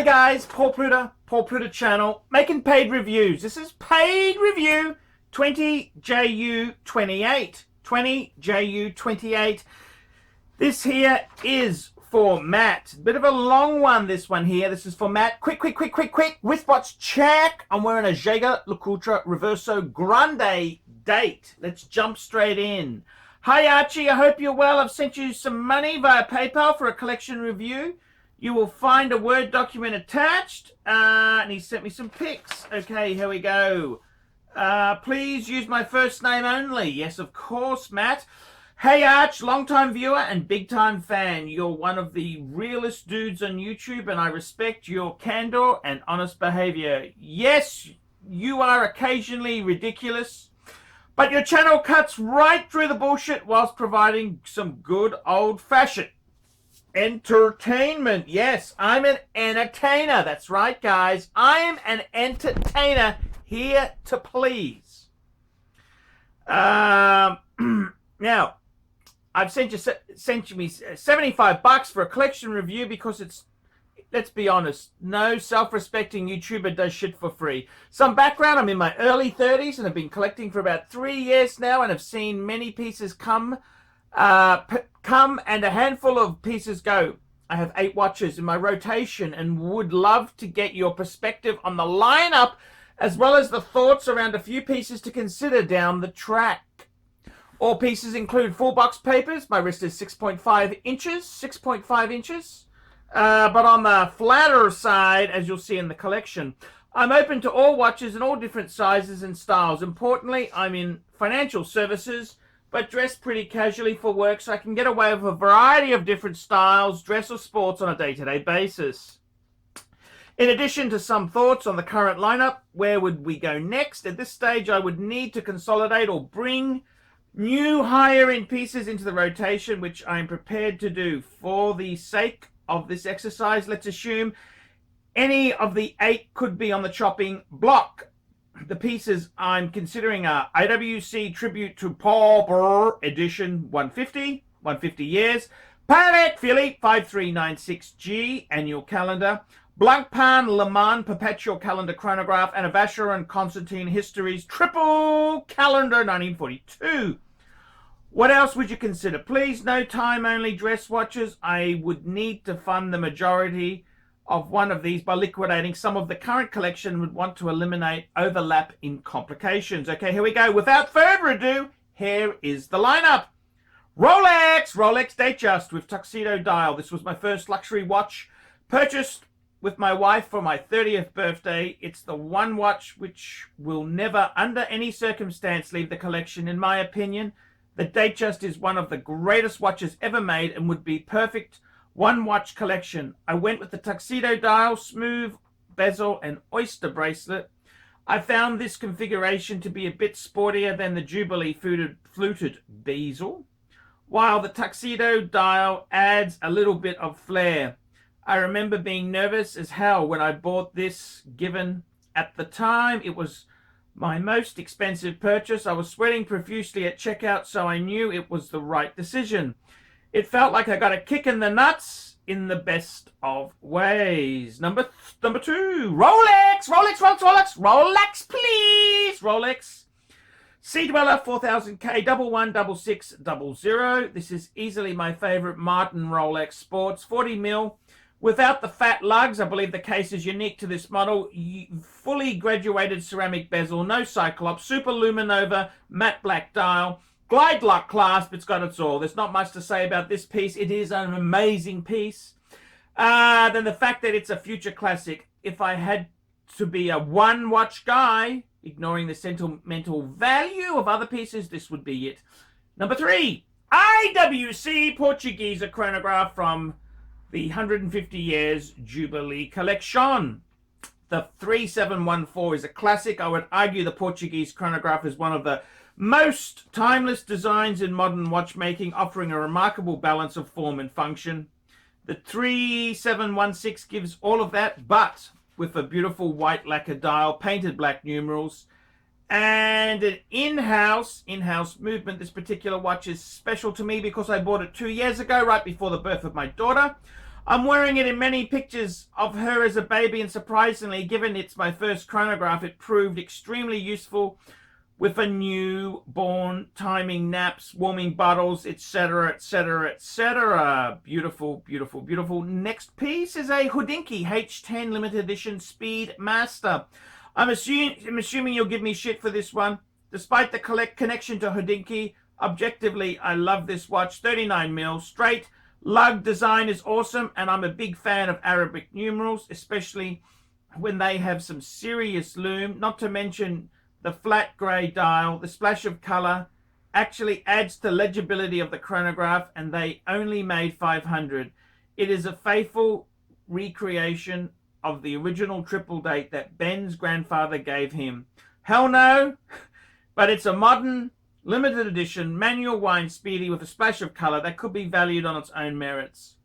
guys, Paul Pluta channel, making paid reviews. This is paid review 20JU28. 20JU28. This here is for Matt. Bit of a long one, this one here. This is for Matt. Quick. Wristwatch check. I'm wearing a ArchieLuxury Reverso Grande date. Let's jump straight in. Hi Archie, I hope you're well. I've sent you some money via PayPal for a collection review. You will find a Word document attached. And he sent me some pics. Okay, here we go. Please use my first name only. Yes, of course, Matt. Hey Arch, long-time viewer and big-time fan. You're one of the realest dudes on YouTube, and I respect your candor and honest behavior. Yes, you are occasionally ridiculous, but your channel cuts right through the bullshit whilst providing some good old-fashioned entertainment. Yes, I'm an entertainer. That's right, guys. I'm an entertainer here to please. Now, I've sent me $75 for a collection review because it's, let's be honest, no self-respecting YouTuber does shit for free. Some background, I'm in my early 30s and have been collecting for about 3 years now and have seen many pieces come and a handful of pieces go. I have 8 watches in my rotation and would love to get your perspective on the lineup as well as the thoughts around a few pieces to consider down the track. All pieces include full box papers. My wrist is 6.5 inches. But on the flatter side, as you'll see in the collection, I'm open to all watches in all different sizes and styles. Importantly, I'm in financial services, but dress pretty casually for work, so I can get away with a variety of different styles, dress or sports on a day-to-day basis. In addition to some thoughts on the current lineup, where would we go next? At this stage, I would need to consolidate or bring new higher-end pieces into the rotation, which I'm prepared to do. For the sake of this exercise, let's assume any of the 8 could be on the chopping block. The pieces I'm considering are IWC Tribute to Paul Burr Edition 150 years, Patek Philly 5396G Annual Calendar, Blancpain Le Mans Perpetual Calendar Chronograph, and a Vacheron and Constantine Histories Triple Calendar 1942. What else would you consider? Please, no time-only dress watches. I would need to fund the majority of one of these by liquidating some of the current collection. Would want to eliminate overlap in complications. Okay, here we go. Without further ado, here is the lineup. Rolex Datejust with tuxedo dial. This was my first luxury watch purchased with my wife for my 30th birthday. It's the one watch which will never, under any circumstance, leave the collection, in my opinion. The Datejust is one of the greatest watches ever made and would be perfect one watch collection. I went with the tuxedo dial, smooth bezel, and oyster bracelet. I found this configuration to be a bit sportier than the Jubilee fluted bezel, while the tuxedo dial adds a little bit of flair. I remember being nervous as hell when I bought this, given at the time it was my most expensive purchase. I was sweating profusely at checkout, so I knew it was the right decision. It felt like I got a kick in the nuts in the best of ways. Number 2, Rolex, please. Rolex Sea Dweller 4000K 116600. This is easily my favorite Martin Rolex Sports 40mm. Without the fat lugs, I believe the case is unique to this model. Fully graduated ceramic bezel, no cyclops, super luminova, matte black dial, glide lock clasp. It's got it all. There's not much to say about this piece. It is an amazing piece. Then the fact that it's a future classic. If I had to be a one watch guy, ignoring the sentimental value of other pieces, this would be it. Number 3, IWC Portuguese chronograph from the 150 years Jubilee collection. The 3714 is a classic. I would argue the Portuguese chronograph is one of the most timeless designs in modern watchmaking, offering a remarkable balance of form and function. The 3716 gives all of that, but with a beautiful white lacquer dial, painted black numerals, and an in-house movement. This particular watch is special to me because I bought it 2 years ago, right before the birth of my daughter. I'm wearing it in many pictures of her as a baby, and surprisingly, given it's my first chronograph, it proved extremely useful with a newborn, timing naps, warming bottles, etc., etc., etc. Beautiful, beautiful, beautiful. Next piece is a Hodinkee H10 limited edition Speed Master. I'm assuming you'll give me shit for this one. Despite the connection to Hodinkee, objectively, I love this watch. 39 mil, straight. Lug design is awesome, and I'm a big fan of Arabic numerals, especially when they have some serious lume, not to mention the flat grey dial. The splash of colour actually adds to legibility of the chronograph, and they only made 500. It is a faithful recreation of the original triple date that Ben's grandfather gave him. Hell no, but it's a modern, limited edition, manual wind speedy with a splash of colour that could be valued on its own merits.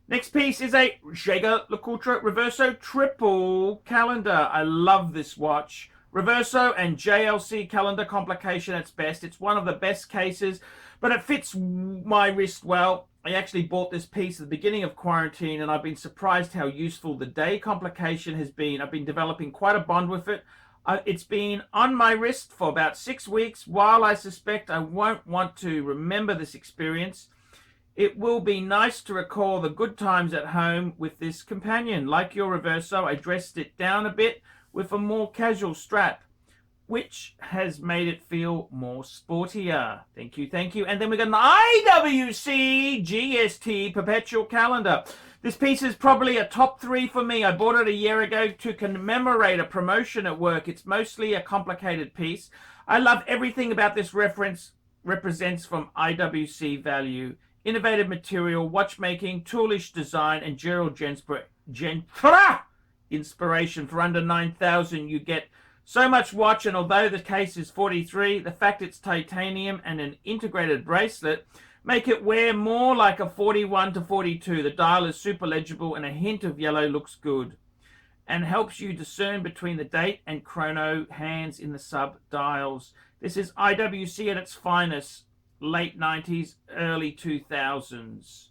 Next piece is a ArchieLuxury Reverso triple calendar. I love this watch. Reverso and JLC calendar complication at its best. It's one of the best cases, but it fits my wrist well. I actually bought this piece at the beginning of quarantine, and I've been surprised how useful the day complication has been. I've been developing quite a bond with it. It's been on my wrist for about 6 weeks. While I suspect I won't want to remember this experience, it will be nice to recall the good times at home with this companion. Like your Reverso, I dressed it down a bit with a more casual strap, which has made it feel more sportier. Thank you, thank you. And then we got an IWC GST Perpetual Calendar. This piece is probably a top 3 for me. I bought it a year ago to commemorate a promotion at work. It's mostly a complicated piece. I love everything about this represents from IWC value. Innovative material, watchmaking, toolish design, and Gerald Gensper inspiration. For under 9,000 you get so much watch, and although the case is 43, the fact it's titanium and an integrated bracelet make it wear more like a 41 to 42. The dial is super legible, and a hint of yellow looks good and helps you discern between the date and chrono hands in the sub dials. This is IWC at its finest, late 90s, early 2000s.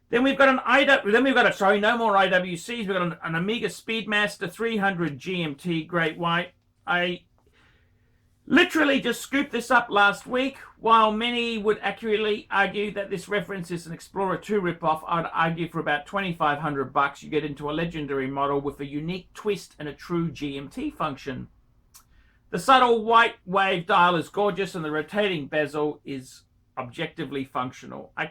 Then we've got no more IWCs. We've got an Omega Speedmaster 300 GMT Great White. I literally just scooped this up last week. While many would accurately argue that this reference is an Explorer 2 ripoff, I'd argue for about $2,500 you get into a legendary model with a unique twist and a true GMT function. The subtle white wave dial is gorgeous, and the rotating bezel is objectively functional. I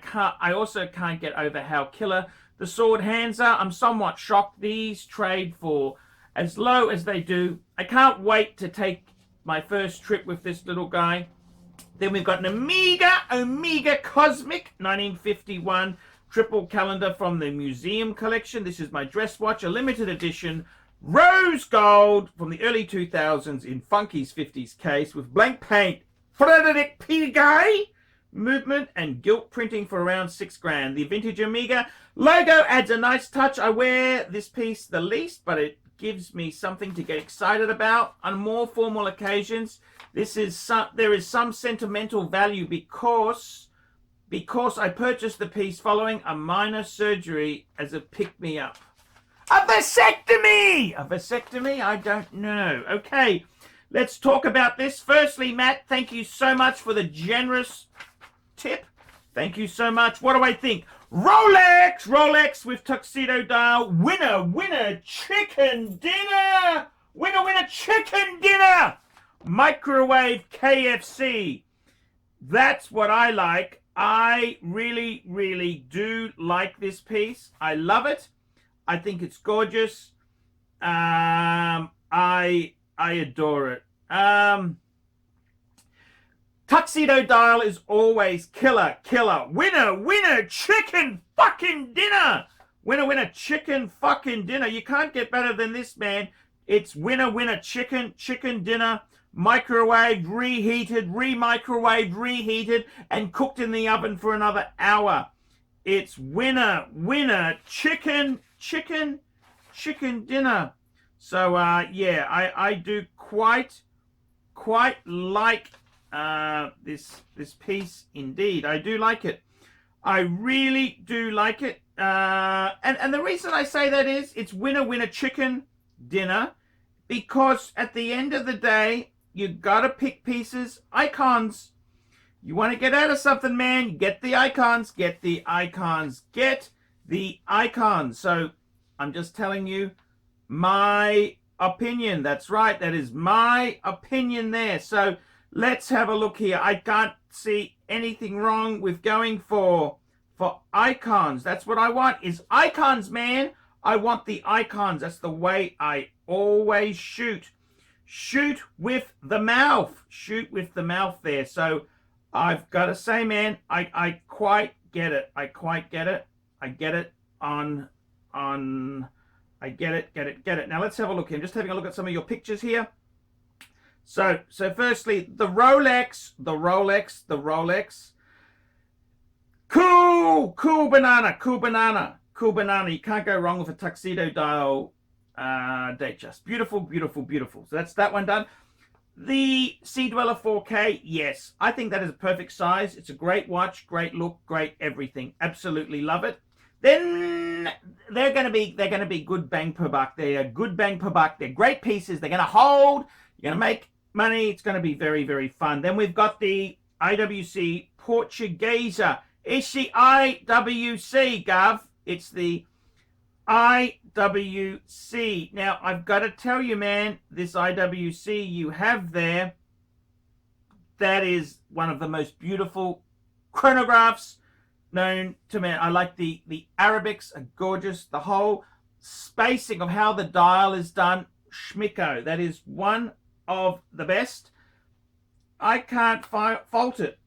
also can't get over how killer the sword hands are. I'm somewhat shocked these trade for as low as they do. I can't wait to take my first trip with this little guy. Then we've got an Omega Cosmic 1951 triple calendar from the museum collection. This is my dress watch, a limited edition rose gold from the early 2000s in Funky's 50s case with blank paint, Frederick P. Guy movement, and gilt printing for around $6,000. The vintage Omega logo adds a nice touch. I wear this piece the least, but it gives me something to get excited about on more formal occasions. There is some sentimental value because I purchased the piece following a minor surgery as a pick-me-up. A vasectomy! A vasectomy? I don't know. Okay, let's talk about this. Firstly, Matt, thank you so much for the generous tip. Thank you so much. What do I think? Rolex with tuxedo dial. Winner chicken dinner. Winner chicken dinner. Microwave KFC. That's what I like. I really do like this piece. I love it. I think it's gorgeous. I adore it. Tuxedo dial is always killer. Winner chicken fucking dinner. Winner chicken fucking dinner. You can't get better than this, man. It's winner chicken dinner. Microwaved, reheated, re-microwaved, reheated, and cooked in the oven for another hour. It's winner chicken dinner. So yeah, I do quite like this piece indeed. I do like it. I really do like it. And the reason I say that is it's winner chicken dinner, because at the end of the day, you gotta pick pieces, icons. You want to get out of something, man, get the icons, get the icons, get the icons. So I'm just telling you my opinion. That's right. That is my opinion there. So let's have a look here. I can't see anything wrong with going for icons. That's what I want, is icons, man. I want the icons. That's the way I always shoot. Shoot with the mouth. Shoot with the mouth there. So I've got to say, man, I quite get it. I quite get it. I get it on I get it. Now let's have a look here. I'm just having a look at some of your pictures here. So firstly, the Rolex. Cool banana. You can't go wrong with a tuxedo dial Datejust. Beautiful. So that's that one done. The Sea Dweller 4K, yes, I think that is a perfect size. It's a great watch, great look, great everything. Absolutely love it. Then they're going to be good bang per buck. They're good bang per buck. They're great pieces. They're going to hold. You're going to make money. It's going to be very, very fun. Then we've got the IWC Portuguesa. It's the IWC, Gov. It's the IWC. Now, I've got to tell you, man, this IWC you have there, that is one of the most beautiful chronographs known to me. I like the Arabics are gorgeous. The whole spacing of how the dial is done, schmicko. That is one of the best. I can't fault it.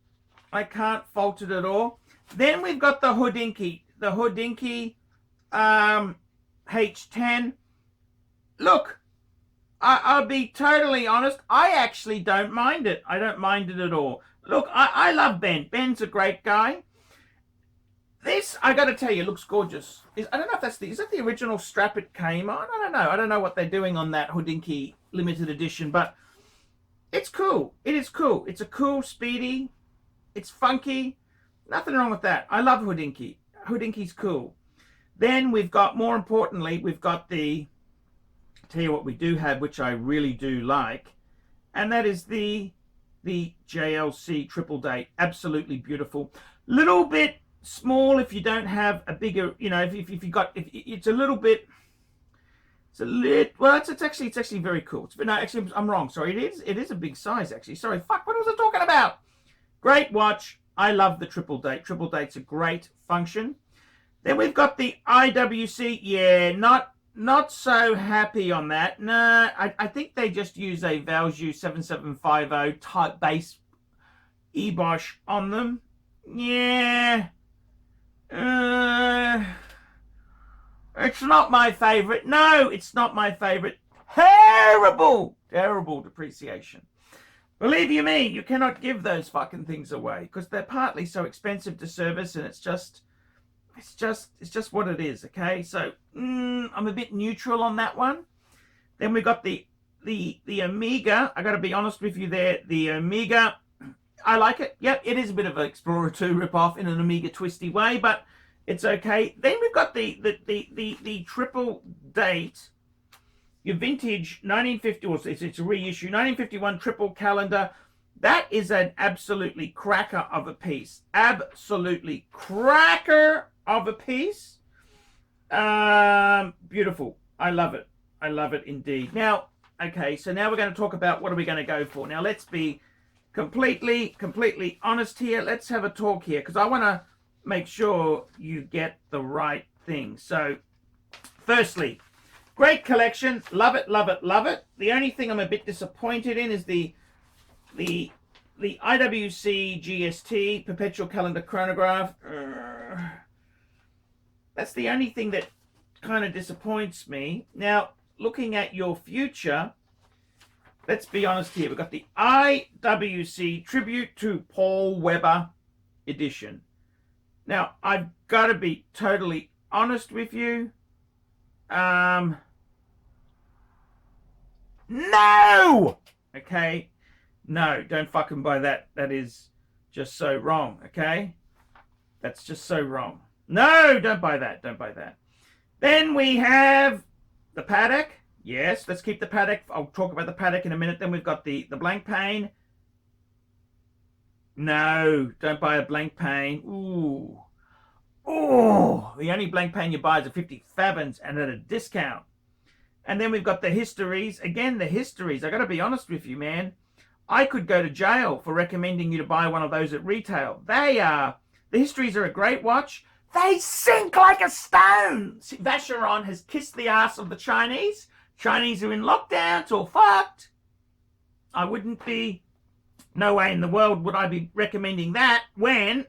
I can't fault it at all. Then we've got the Hodinkee. The Hodinkee H10. Look, I'll be totally honest. I actually don't mind it. I don't mind it at all. Look, I love Ben. Ben's a great guy. This, I got to tell you, looks gorgeous. I don't know if is that the original strap it came on? I don't know. I don't know what they're doing on that Hodinkee limited edition, but it's cool. It is cool. It's a cool, speedy. It's funky. Nothing wrong with that. I love Hodinkee. Hodinkee's cool. Then we've got, more importantly, we've got tell you what we do have, which I really do like, and that is the JLC triple date. Absolutely beautiful. Little bit small if you don't have a bigger, if you got, if it's a little bit, well, it's actually very cool. No, actually, I'm wrong. Sorry, it is a big size, actually. Sorry, fuck, what was I talking about? Great watch. I love the triple date. Triple date's a great function. Then we've got the IWC. Yeah, not so happy on that. No, I think they just use a Valjoux 7750 type base eBosch on them. Yeah. It's not my favorite. No, it's not my favorite. Terrible depreciation. Believe you me, you cannot give those fucking things away because they're partly so expensive to service, and it's just what it is. Okay, so I'm a bit neutral on that one. Then we got the Omega. I got to be honest with you there. The Omega, I like it. Yep, it is a bit of an Explorer 2 ripoff in an Omega twisty way, but it's okay. Then we've got the triple date, your vintage 1950, or it's a reissue 1951 triple calendar. That is an absolutely cracker of a piece. Absolutely cracker of a piece. Beautiful. I love it. I love it indeed. Now, okay, so now we're going to talk about what are we going to go for. Now, let's be completely honest here. Let's have a talk here because I want to make sure you get the right thing. So, firstly, great collection. Love it. The only thing I'm a bit disappointed in is the IWC GST Perpetual Calendar Chronograph. That's the only thing that kind of disappoints me. Now, looking at your future, let's be honest here. We've got the IWC Tribute to Paul Weber edition. Now, I've got to be totally honest with you. No! Okay? No, don't fucking buy that. That is just so wrong, okay? That's just so wrong. No, don't buy that. Don't buy that. Then we have the Patek. Yes, let's keep the Patek. I'll talk about the Patek in a minute. Then we've got the blank pane. No, don't buy a blank pane. Ooh. Oh, the only blank pane you buy is a 50 Fabens and at a discount. And then we've got the histories. Again, the histories. I got to be honest with you, man. I could go to jail for recommending you to buy one of those at retail. The histories are a great watch. They sink like a stone. Vacheron has kissed the ass of the Chinese. Chinese are in lockdown. It's all fucked. I wouldn't be, no way in the world would I be recommending that when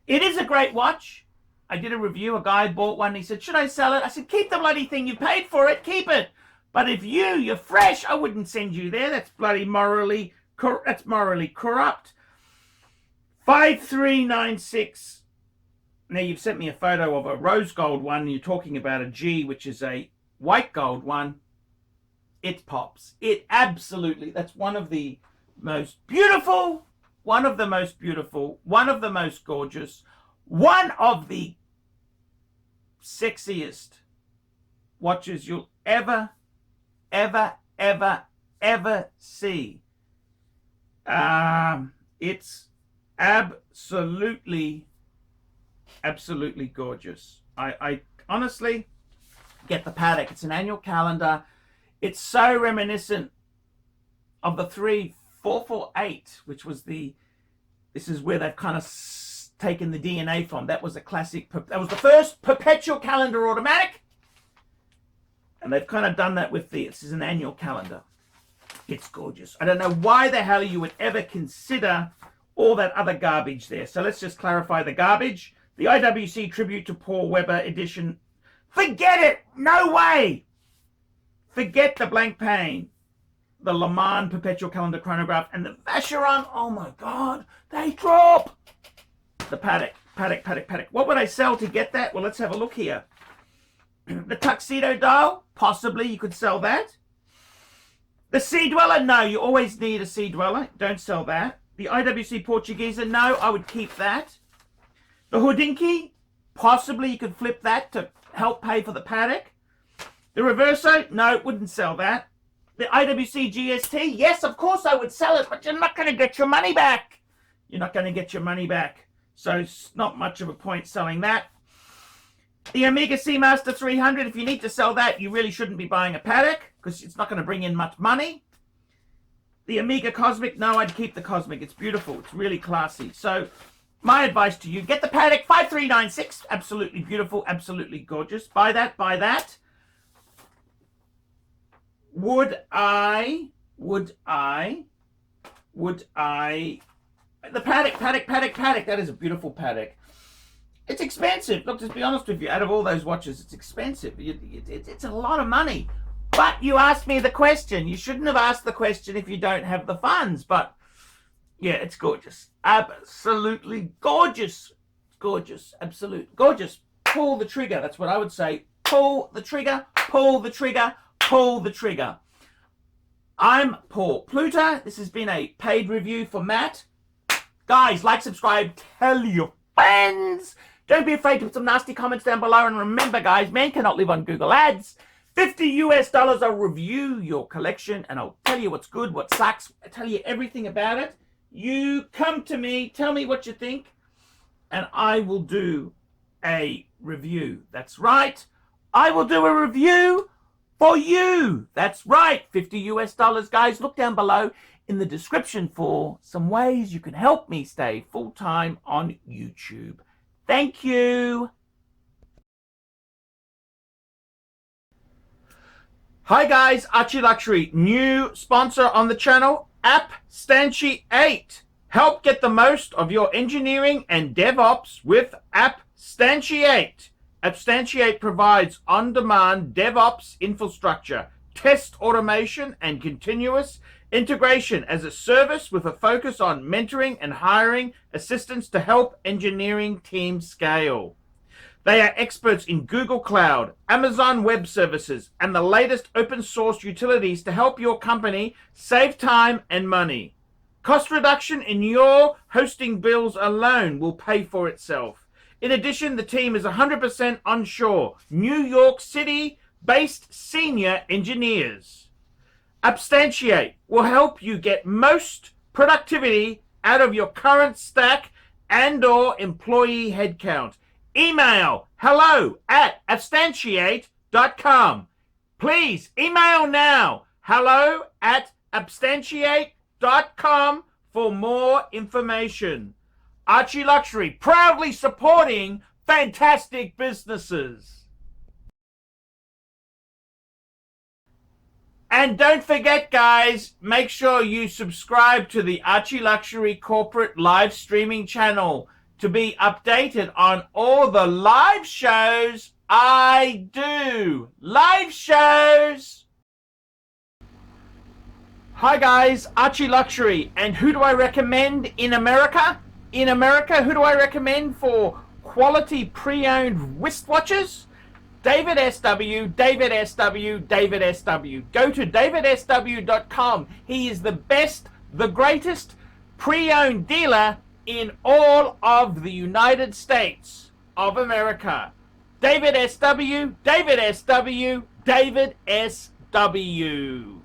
it is a great watch. I did a review. A guy bought one. He said, should I sell it? I said, keep the bloody thing. You paid for it. Keep it. But if you're fresh, I wouldn't send you there. That's bloody morally corrupt. 5396. Now, you've sent me a photo of a rose gold one. You're talking about a G, which is a white gold one. It pops. It absolutely, that's one of the most beautiful, one of the most beautiful, one of the most gorgeous, one of the sexiest watches you'll ever see. It's absolutely gorgeous. I honestly get the Patek. It's an annual calendar. It's so reminiscent of the 3448, which was this is where they've kind of taken the DNA from. That was a classic, that was the first perpetual calendar automatic. And they've kind of done that with this is an annual calendar. It's gorgeous. I don't know why the hell you would ever consider all that other garbage there. So let's just clarify the garbage. The IWC Tribute to Paul Weber edition. Forget it. No way. Forget the blank pane, the Le Mans Perpetual Calendar Chronograph, and the Vacheron. Oh my God, they drop. The Patek. What would I sell to get that? Well, let's have a look here. The Tuxedo dial, possibly you could sell that. The Sea Dweller, no, you always need a Sea Dweller. Don't sell that. The IWC Portuguesa, no, I would keep that. The Houdinki, possibly you could flip that to help pay for the Patek. The Reverso, no, wouldn't sell that. The IWC GST, yes, of course I would sell it, but you're not going to get your money back. You're not going to get your money back. So it's not much of a point selling that. The Omega Seamaster 300, if you need to sell that, you really shouldn't be buying a Patek because it's not going to bring in much money. The Omega Cosmic, no, I'd keep the Cosmic. It's beautiful. It's really classy. So my advice to you, get the Patek 5396. Absolutely beautiful. Absolutely gorgeous. Buy that. Buy that. Would I, the Patek, that is a beautiful Patek. It's expensive. Look, to be honest with you, out of all those watches, it's expensive. It's a lot of money. But you asked me the question. You shouldn't have asked the question if you don't have the funds. But, yeah, it's gorgeous. Absolutely gorgeous. Gorgeous. Absolute. Gorgeous. Pull the trigger. That's what I would say. Pull the trigger. Pull the trigger. Pull the trigger. I'm Paul Pluta. This has been a paid review for Matt. Guys, like, subscribe, tell your friends. Don't be afraid to put some nasty comments down below. And remember, guys, man cannot live on Google Ads. $50 I'll review your collection and I'll tell you what's good, what sucks. I'll tell you everything about it. You come to me, tell me what you think, and I will do a review. That's right. I will do a review for you. That's right. $50, guys. Look down below in the description for some ways you can help me stay full-time on YouTube. Thank you. Hi guys, ArchieLuxury, new sponsor on the channel, APPSTANTIATE. Help get the most of your engineering and DevOps with APPSTANTIATE. APPSTANTIATE provides on-demand DevOps infrastructure, test automation, and continuous integration as a service with a focus on mentoring and hiring assistants to help engineering teams scale. They are experts in Google Cloud, Amazon Web Services, and the latest open source utilities to help your company save time and money. Cost reduction in your hosting bills alone will pay for itself. In addition, the team is 100% onshore, New York City-based senior engineers. APPSTANTIATE will help you get most productivity out of your current stack and/or employee headcount. Email hello@appstantiate.com. Please email now hello@appstantiate.com for more information. ArchieLuxury, proudly supporting fantastic businesses. And don't forget, guys, make sure you subscribe to the ArchieLuxury corporate live streaming channel to be updated on all the live shows I do. Live shows! Hi guys, ArchieLuxury, and who do I recommend in America? In America, who do I recommend for quality pre-owned wristwatches? David SW, David SW, David SW. Go to davidsw.com. He is the best, the greatest pre-owned dealer in all of the United States of America. David SW, David SW, David SW.